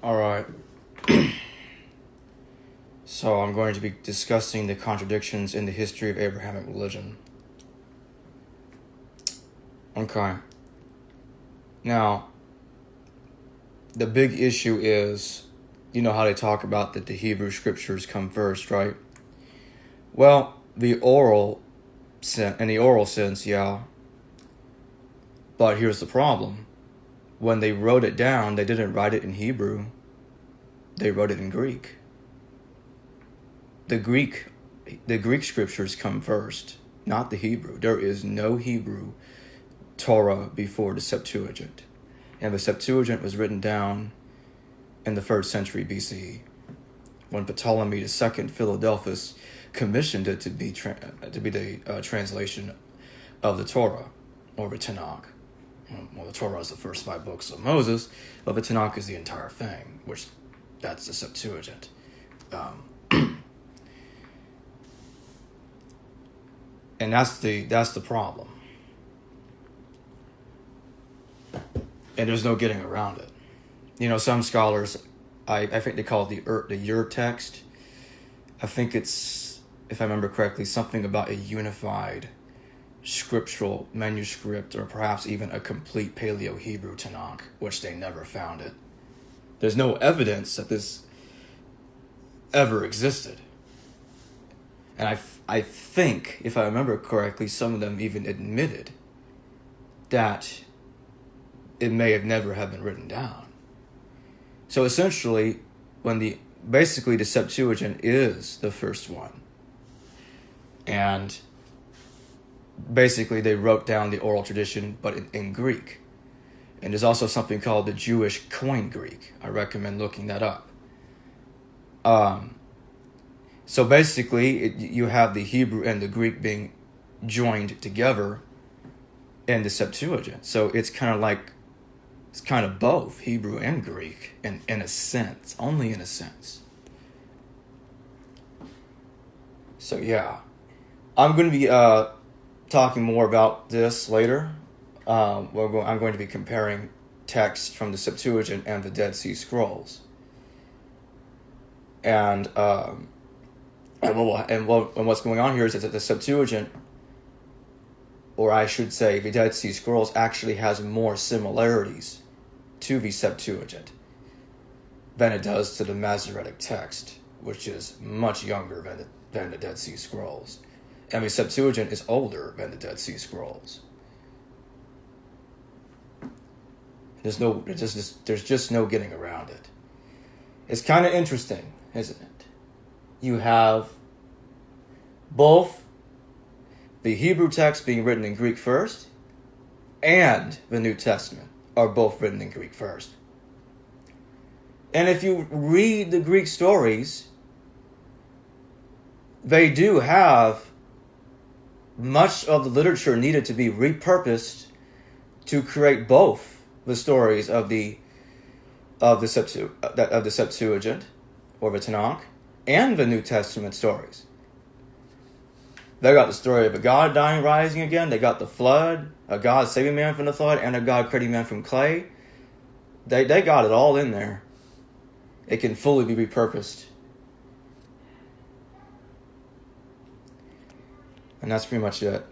All right. So I'm going to be discussing the contradictions in the history of Abrahamic religion. Okay. Now, the big issue is, you know how they talk about that the Hebrew scriptures come first, right? Well, in the oral sense, yeah. But here's the problem. When they wrote it down, they didn't write it in Hebrew. They wrote it in Greek. The Greek scriptures come first, not the Hebrew. There is no Hebrew Torah before the Septuagint. And the Septuagint was written down in the 1st century BCE, when Ptolemy II Philadelphus commissioned it to be the translation of the Torah, or the Tanakh. Well, the Torah is the first 5 books of Moses, but the Tanakh is the entire thing, which that's the Septuagint. And that's the problem. And there's no getting around it. You know, some scholars, I think they call it the Ur text. I think it's, if I remember correctly, something about a unified scriptural manuscript, or perhaps even a complete Paleo-Hebrew Tanakh, which they never found it. There's no evidence that this ever existed. And I think, if I remember correctly, some of them even admitted that it may have never have been written down. So essentially, basically the Septuagint is the first one. And basically they wrote down the oral tradition, but in Greek. And there's also something called the Jewish Koine Greek. I recommend looking that up. So basically, you have the Hebrew and the Greek being joined together in the Septuagint. So it's kind of both Hebrew and Greek, in a sense, only in a sense. So yeah, I'm going to be talking more about this later. I'm going to be comparing texts from the Septuagint and the Dead Sea Scrolls. And what's going on here is that the Septuagint, or I should say the Dead Sea Scrolls, actually has more similarities to the Septuagint than it does to the Masoretic text, which is much younger than the Dead Sea Scrolls. And the Septuagint is older than the Dead Sea Scrolls. There's just no getting around it. It's kind of interesting, isn't it? You have both the Hebrew text being written in Greek first, and the New Testament are both written in Greek first. And if you read the Greek stories, they do have much of the literature needed to be repurposed to create both the stories of the Septuagint, or the Tanakh, and the New Testament stories. They got the story of a God dying, rising again. They got the flood, a God saving man from the flood, and a God creating man from clay. They got it all in there. It can fully be repurposed. And that's pretty much it.